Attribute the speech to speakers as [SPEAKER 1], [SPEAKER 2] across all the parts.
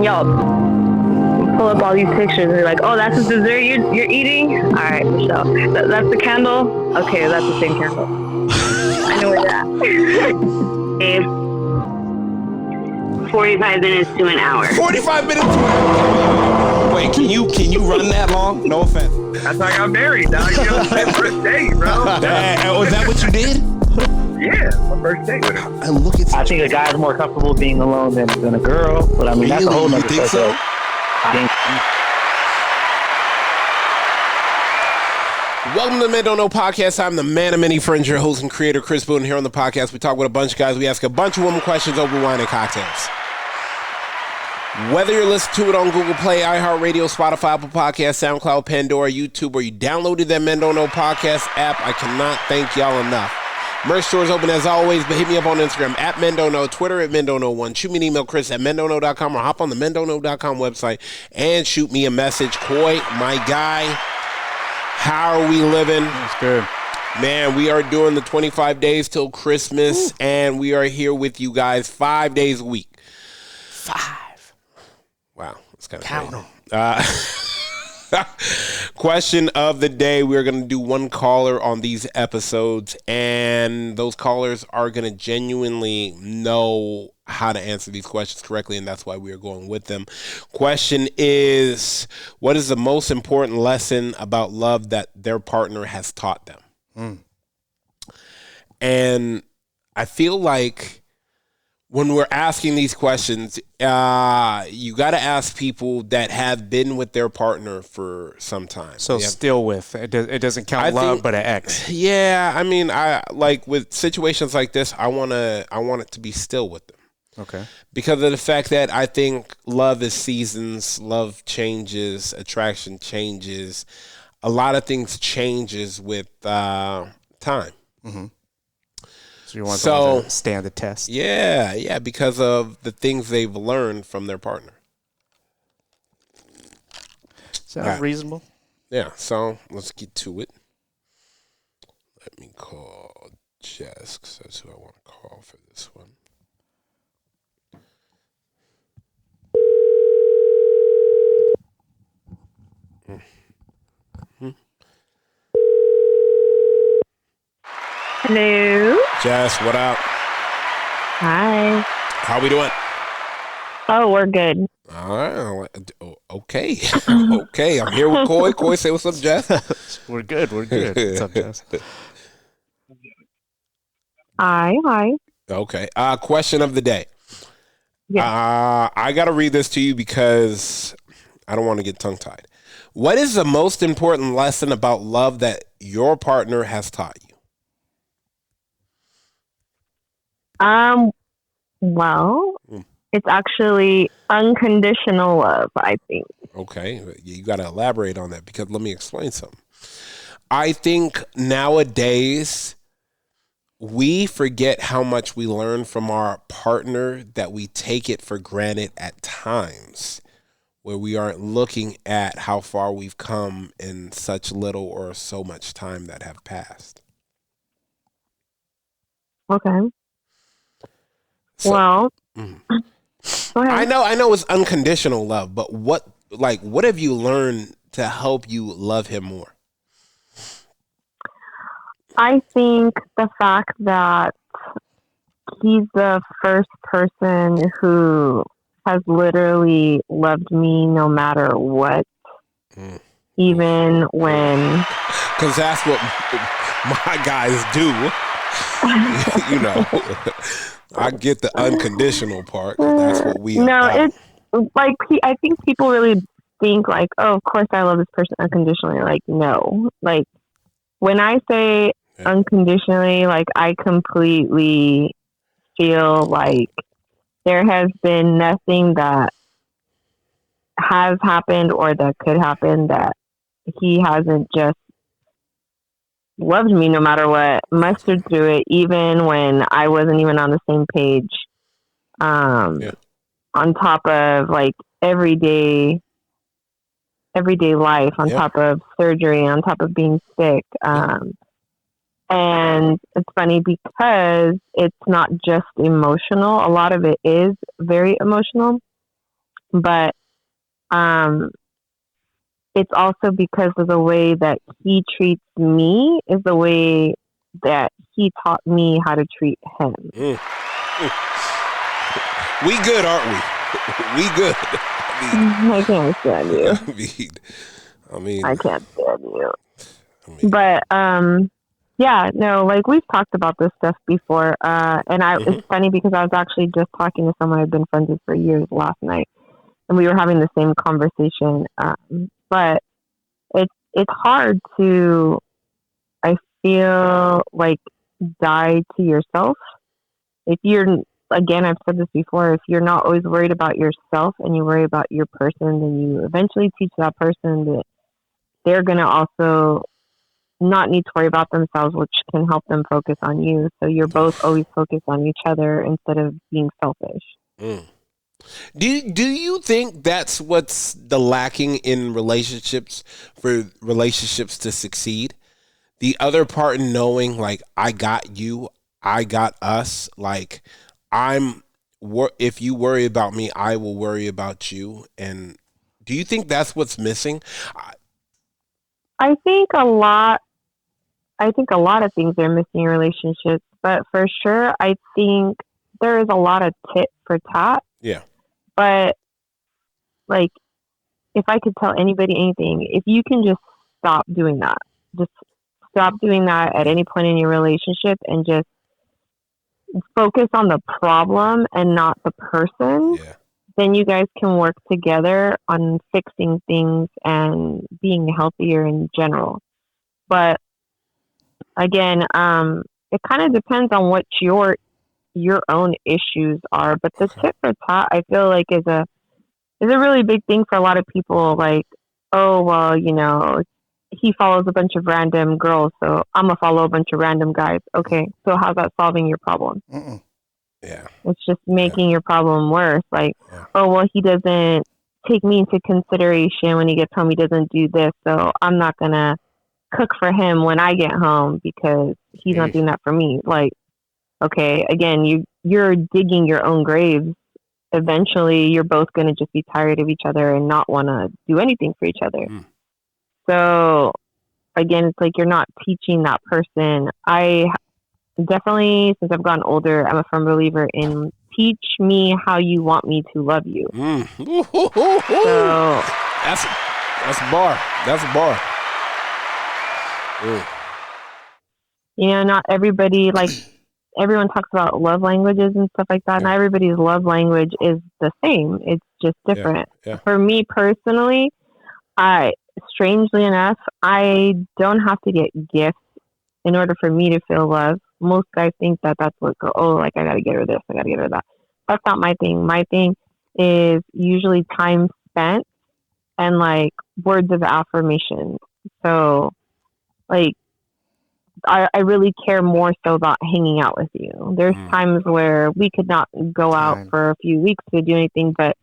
[SPEAKER 1] on Yelp. Pull up all these pictures and you're like, oh, that's the dessert you're eating? All right, Michelle. That's the candle? Okay, that's the same candle. I know where you're at.
[SPEAKER 2] 45 minutes to an hour.
[SPEAKER 3] 45 minutes to an hour. Wait, can you run that long? No offense.
[SPEAKER 4] That's how I got married, dog. You know, my first date, bro.
[SPEAKER 3] Was that what you did?
[SPEAKER 4] Yeah, my first date with her.
[SPEAKER 3] And look at
[SPEAKER 5] I think a guy's more comfortable being alone than a girl, but I mean, that's a whole nother
[SPEAKER 3] You think so?
[SPEAKER 5] I think.
[SPEAKER 3] Welcome to the Men Don't Know Podcast. I'm the man of many friends, your host and creator, Chris Boone. Here on the podcast, we talk with a bunch of guys. We ask a bunch of women questions over wine and cocktails. Whether you're listening to it on Google Play, iHeartRadio, Spotify, Apple Podcasts, SoundCloud, Pandora, YouTube, or you downloaded that Men Don't Know Podcast app, I cannot thank y'all enough. Merch store is open as always, but hit me up on Instagram at Men Don't Know, Twitter at Men Don't Know 1. Shoot me an email, Chris at mendontknow.com, or hop on the mendontknow.com website and shoot me a message. Coy, my guy, how are we living?
[SPEAKER 5] That's good.
[SPEAKER 3] Man, we are doing the 25 days till Christmas, and we are here with you guys 5 days a week. 5. Wow, that's kind of crazy. Question of the day. We're going to do one caller on these episodes, and those callers are going to genuinely know how to answer these questions correctly, and that's why we are going with them. Question is, what is the most important lesson about love that their partner has taught them? And I feel like when we're asking these questions, you got to ask people that have been with their partner for some time.
[SPEAKER 6] So still with it doesn't count love, but an ex.
[SPEAKER 3] Yeah, I mean, I like with situations like this, I want it to be still with them.
[SPEAKER 6] Okay.
[SPEAKER 3] Because of the fact that I think love is seasons, love changes, attraction changes, a lot of things changes with time.
[SPEAKER 6] Mm-hmm. So you want someone to stand the test?
[SPEAKER 3] Yeah, because of the things they've learned from their partner.
[SPEAKER 6] Sounds reasonable.
[SPEAKER 3] Yeah, so let's get to it. Let me call Jess, because that's who I want to call for this one.
[SPEAKER 1] Hello.
[SPEAKER 3] Jess, what up?
[SPEAKER 1] Hi.
[SPEAKER 3] How we doing?
[SPEAKER 1] Oh, we're good.
[SPEAKER 3] All right. Okay. Okay. I'm here with Coy. Coy, say what's up, Jess.
[SPEAKER 6] We're good. What's up, Jess?
[SPEAKER 1] Hi.
[SPEAKER 3] Okay. Question of the day.
[SPEAKER 1] Yeah.
[SPEAKER 3] I got to read this to you because I don't want to get tongue-tied. What is the most important lesson about love that your partner has taught you?
[SPEAKER 1] Well, it's actually unconditional love, I think.
[SPEAKER 3] Okay. You got to elaborate on that because let me explain something. I think nowadays we forget how much we learn from our partner, that we take it for granted at times, where we aren't looking at how far we've come in such little or so much time that have passed.
[SPEAKER 1] Okay.
[SPEAKER 3] So,
[SPEAKER 1] well,
[SPEAKER 3] go
[SPEAKER 1] ahead.
[SPEAKER 3] I know it's unconditional love, but what have you learned to help you love him more?
[SPEAKER 1] I think the fact that he's the first person who has literally loved me no matter what, even when...
[SPEAKER 3] Because that's what my guys do. You know, I get the unconditional part. That's what we
[SPEAKER 1] it's like, I think people really think like, oh, of course I love this person unconditionally. Like, no. Like, when I say unconditionally, like, I completely feel like there has been nothing that has happened or that could happen that he hasn't just loved me no matter what, mustered through it, even when I wasn't even on the same page. On top of like everyday life, on top of surgery, on top of being sick. And it's funny because it's not just emotional. A lot of it is very emotional. but it's also because of the way that he treats me is the way that he taught me how to treat him.
[SPEAKER 3] We good, aren't we? We good.
[SPEAKER 1] I can't stand you. I can't stand you. But yeah, no, like we've talked about this stuff before, and it's funny because I was actually just talking to someone I've been friends with for years last night, and we were having the same conversation. But it's hard to, I feel like, die to yourself. If you're, again, I've said this before, if you're not always worried about yourself and you worry about your person, then you eventually teach that person that they're going to also not need to worry about themselves, which can help them focus on you. So you're both always focused on each other instead of being selfish.
[SPEAKER 3] Do you think that's what's the lacking in relationships for relationships to succeed? The other part knowing, like, I got you, I got us. Like, if you worry about me, I will worry about you. And do you think that's what's missing?
[SPEAKER 1] I think a lot of things are missing in relationships, but for sure, I think there is a lot of tit for tat.
[SPEAKER 3] Yeah.
[SPEAKER 1] But like, if I could tell anybody anything, if you can just stop doing that, just stop doing that at any point in your relationship and just focus on the problem and not the person, then you guys can work together on fixing things and being healthier in general. But again, it kind of depends on what your own issues are. But the tit for tat, I feel like, is a really big thing for a lot of people. Like, oh, well, he follows a bunch of random girls, so I'm gonna follow a bunch of random guys. Okay, so how's that solving your problem?
[SPEAKER 3] Yeah,
[SPEAKER 1] it's just making your problem worse. Like, oh, well, he doesn't take me into consideration when he gets home. He doesn't do this, so I'm not gonna cook for him when I get home because he's not doing that for me. Like, okay, again, you're digging your own graves. Eventually, you're both going to just be tired of each other and not want to do anything for each other. So, again, it's like you're not teaching that person. I definitely, since I've gotten older, I'm a firm believer in teach me how you want me to love you. So,
[SPEAKER 3] that's a bar. That's a bar.
[SPEAKER 1] Not everybody, like, everyone talks about love languages and stuff like that. Not everybody's love language is the same. It's just different. For me personally, strangely enough, I don't have to get gifts in order for me to feel love. Most guys think that that's what I gotta get her this, I gotta get her that. That's not my thing. My thing is usually time spent and like words of affirmation. So like, I really care more so about hanging out with you. There's times where we could not go out for a few weeks to do anything, but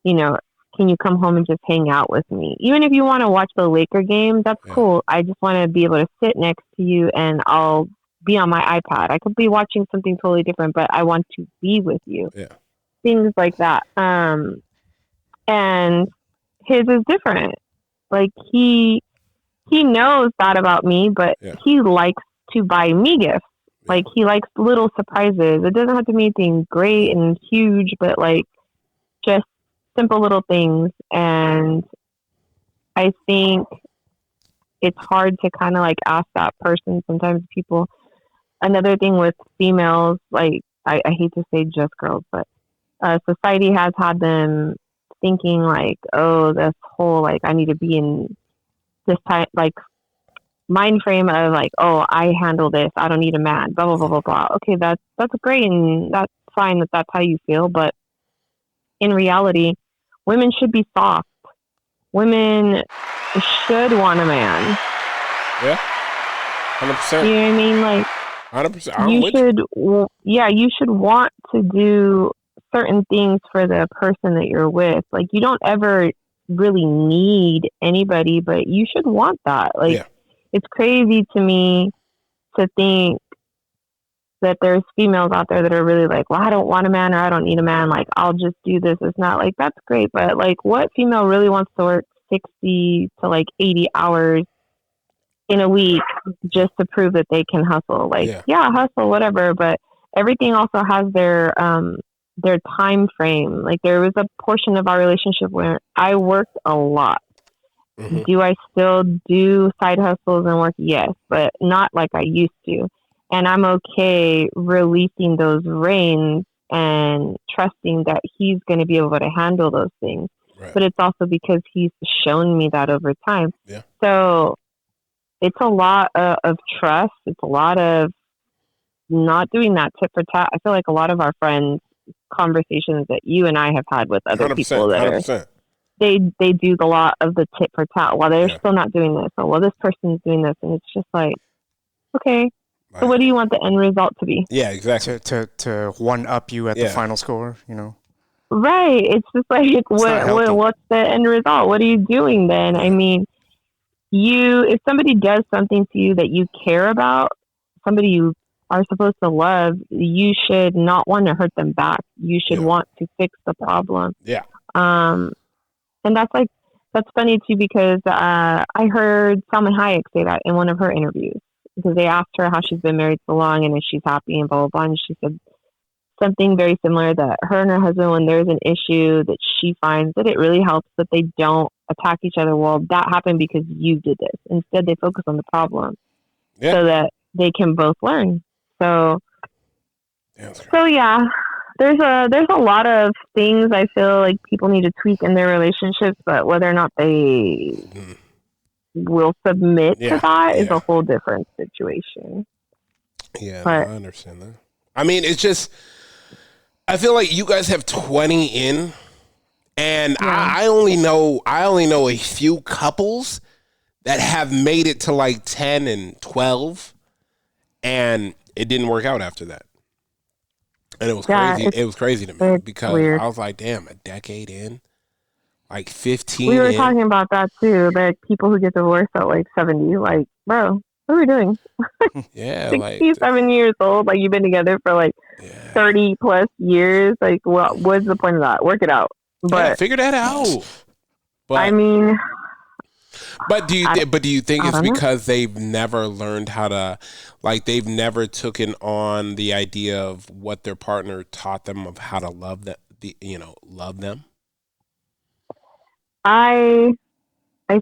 [SPEAKER 1] can you come home and just hang out with me? Even if you want to watch the Laker game, that's cool. I just want to be able to sit next to you and I'll be on my iPad. I could be watching something totally different, but I want to be with you. Things like that. And his is different. Like he knows that about me, but he likes to buy me gifts. Like he likes little surprises. It doesn't have to be anything great and huge, but like just simple little things. And I think it's hard to kind of like ask that person. Sometimes people, another thing with females, like I hate to say just girls, but society has had them thinking like, oh, this whole, like, I need to be in this type, like, mind frame of like, oh, I handle this, I don't need a man, blah blah blah blah blah. Okay, that's great and that's fine that that's how you feel, but in reality, women should be soft. Women should want a man.
[SPEAKER 3] 100%.
[SPEAKER 1] You know what I mean? Like
[SPEAKER 3] 100%.
[SPEAKER 1] You should want to do certain things for the person that you're with. Like, you don't ever really need anybody, but you should want that. Like, it's crazy to me to think that there's females out there that are really like, well, I don't want a man or I don't need a man. Like, I'll just do this. It's not like, that's great. But like, what female really wants to work 60 to like 80 hours in a week just to prove that they can hustle? Like, yeah, hustle, whatever. But everything also has their time frame. Like, there was a portion of our relationship where I worked a lot. Mm-hmm. Do I still do side hustles and work? Yes, but not like I used to. And I'm okay releasing those reins and trusting that he's going to be able to handle those things. Right. But it's also because he's shown me that over time. Yeah. So it's a lot of trust. It's a lot of not doing that tit for tat. I feel like a lot of our friends' conversations that you and I have had with other people that 100%. They do a lot of the tit for tat while they're still not doing this. Or, well, this person's doing this. And it's just like, okay. So what do you want the end result to be?
[SPEAKER 3] Yeah, exactly.
[SPEAKER 6] To one up you at the final score, you know?
[SPEAKER 1] Right. It's just like, what's the end result? What are you doing then? I mean, if somebody does something to you that you care about, somebody you are supposed to love, you should not want to hurt them back. You should want to fix the problem.
[SPEAKER 3] Yeah.
[SPEAKER 1] And that's funny too, because I heard Salma Hayek say that in one of her interviews, because they asked her how she's been married so long and if she's happy and blah, blah, blah. And she said something very similar, that her and her husband, when there's an issue, that she finds that it really helps that they don't attack each other. Well, that happened because you did this. Instead, they focus on the problem so that they can both learn. So yeah, there's a lot of things I feel like people need to tweak in their relationships, but whether or not they will submit to that is a whole different situation.
[SPEAKER 3] Yeah, I understand that. I mean, it's just, I feel like you guys have 20 in, and I only know a few couples that have made it to like 10 and 12, and it didn't work out after that. And it was crazy. It was crazy to me because I was like, damn, a decade in, like 15.
[SPEAKER 1] We were talking about that too. Like people who get divorced at like 70, like, bro, what are we doing?
[SPEAKER 3] Yeah,
[SPEAKER 1] 67 years old. Like you've been together for like 30 plus years. Like, what's the point of that? Work it out. But
[SPEAKER 3] figure that out. But,
[SPEAKER 1] I mean,
[SPEAKER 3] but do you think it's because they've never learned how to, like, they've never taken on the idea of what their partner taught them of how to love them, love them?
[SPEAKER 1] I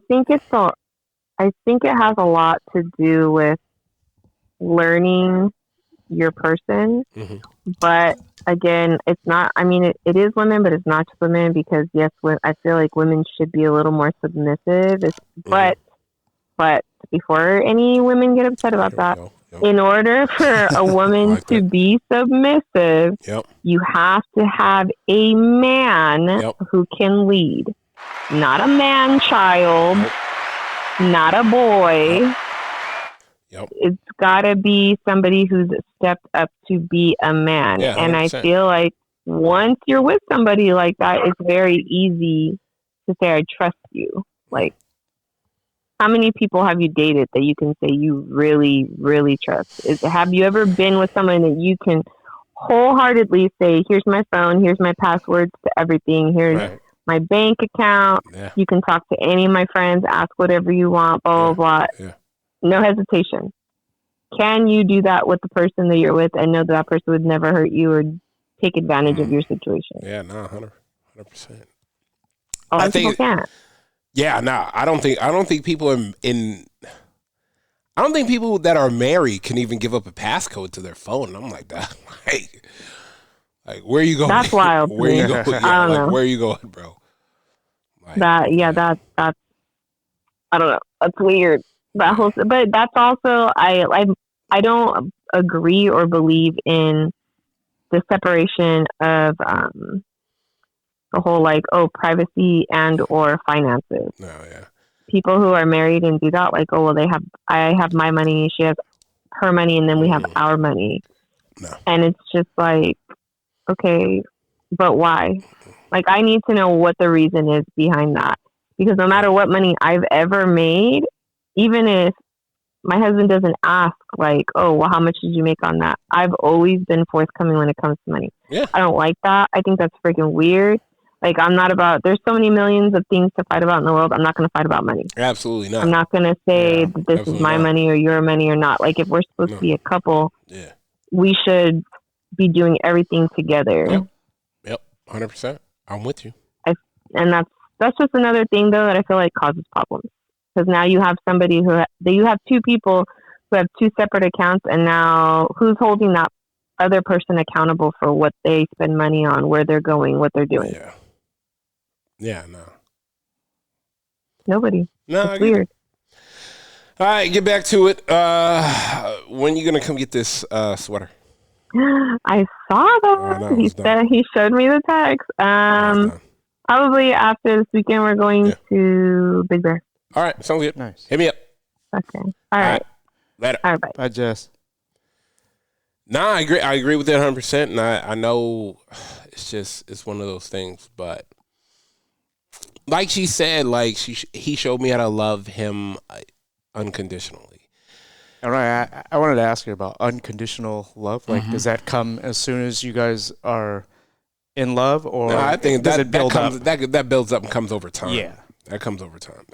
[SPEAKER 1] think it has a lot to do with learning your person. Mm-hmm. But again, it's not, I mean, it is women, but it's not just women, because yes, I feel like women should be a little more submissive. But before any women get upset about that, in order for a woman to be submissive, you have to have a man who can lead. Not a man child, not a boy. It's got to be somebody who's stepped up to be a man. Yeah, and I feel like once you're with somebody like that, it's very easy to say, I trust you. Like, how many people have you dated that you can say you really, really trust? Have you ever been with someone that you can wholeheartedly say, here's my phone, here's my passwords to everything, here's my bank account, you can talk to any of my friends, ask whatever you want, blah, blah, blah. No hesitation. Can you do that with the person that you're with and know that person would never hurt you or take advantage of your situation?
[SPEAKER 3] Yeah, no, 100%.
[SPEAKER 1] A lot of people can't.
[SPEAKER 3] Yeah, no, I don't think people I don't think people that are married can even give up a passcode to their phone. And I'm like that. Like where are you going?
[SPEAKER 1] That's wild.
[SPEAKER 3] Where you going?
[SPEAKER 1] I don't know.
[SPEAKER 3] Where are you going, bro? Like,
[SPEAKER 1] that's I don't know. That's weird. But that's also I don't agree or believe in the separation of the whole like privacy and or finances.
[SPEAKER 3] No, yeah.
[SPEAKER 1] People who are married and do that, like, oh well, I have my money, she has her money, and then we have our money.
[SPEAKER 3] No.
[SPEAKER 1] And it's just like, okay, but why? Like, I need to know what the reason is behind that, because no matter what money I've ever made, even if my husband doesn't ask like, oh, well, how much did you make on that? I've always been forthcoming when it comes to money.
[SPEAKER 3] Yeah.
[SPEAKER 1] I don't like that. I think that's freaking weird. Like, I'm not about, there's so many millions of things to fight about in the world. I'm not going to fight about money.
[SPEAKER 3] Absolutely not.
[SPEAKER 1] I'm not going to say that this is my money or your money or not. Like, if we're supposed to be a couple, we should be doing everything together.
[SPEAKER 3] Yep. 100%. I'm with you.
[SPEAKER 1] And that's just another thing, though, that I feel like causes problems. Because now you have somebody you have two people who have two separate accounts, and now who's holding that other person accountable for what they spend money on, where they're going, what they're doing?
[SPEAKER 3] Yeah, no.
[SPEAKER 1] Nobody.
[SPEAKER 3] No,
[SPEAKER 1] it's weird.
[SPEAKER 3] All right, get back to it. When you gonna come get this sweater?
[SPEAKER 1] I saw that. He showed me the text. Probably after this weekend, we're going to Big Bear.
[SPEAKER 3] All right, sounds good.
[SPEAKER 6] Nice.
[SPEAKER 3] Hit me up.
[SPEAKER 1] Okay. All right.
[SPEAKER 3] Later.
[SPEAKER 1] All right. Bye.
[SPEAKER 6] Bye, Jess.
[SPEAKER 3] Nah, I agree. I agree with that 100%. And I know it's one of those things, but. Like she said, like he showed me how to love him unconditionally.
[SPEAKER 6] All right, I wanted to ask you about unconditional love. Like, does that come as soon as you guys are in love, or
[SPEAKER 3] I think
[SPEAKER 6] does it build up?
[SPEAKER 3] That builds up and comes over time.
[SPEAKER 6] Yeah,
[SPEAKER 3] that comes over time.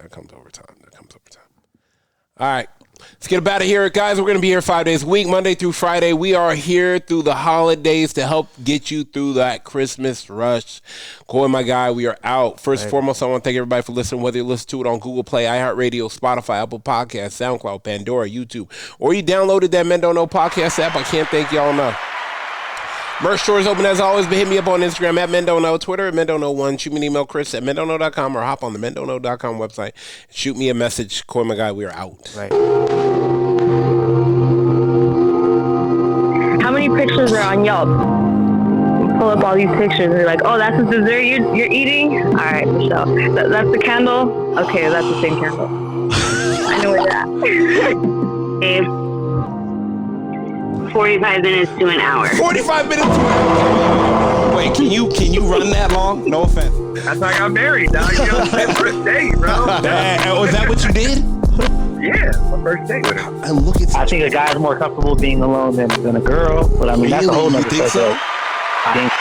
[SPEAKER 3] All right. Let's get about it here, guys. We're going to be here 5 days a week, Monday through Friday. We are here through the holidays to help get you through that Christmas rush. Coy, my guy, we are out. First and foremost, I want to thank everybody for listening, whether you listen to it on Google Play, iHeartRadio, Spotify, Apple Podcasts, SoundCloud, Pandora, YouTube, or you downloaded that Men Don't Know podcast app. I can't thank y'all enough. Merch store is open as always, but hit me up on Instagram at Men Don't Know, Twitter at Men Don't Know 1. Shoot me an email, Chris at mendontknow.com, or hop on the mendontknow.com website. Shoot me a message. Coy, my guy, we are out.
[SPEAKER 6] Right.
[SPEAKER 1] How many pictures are on Yelp? You pull up all these pictures and you're like, oh, that's the dessert you're eating? All right, Michelle. That's the candle? Okay, that's the same candle. I know where you're at. Dave. 45 minutes to an hour.
[SPEAKER 3] 45 minutes to an hour.
[SPEAKER 2] Wait, can you run that long? No offense.
[SPEAKER 4] That's how I got married, dog. You know, my first date, bro.
[SPEAKER 2] Was that what you did?
[SPEAKER 4] Yeah, my first date with him.
[SPEAKER 2] And look at
[SPEAKER 5] I think a guy's more comfortable being alone than a girl, but I mean, that's a whole nother
[SPEAKER 2] thing. So?
[SPEAKER 5] I think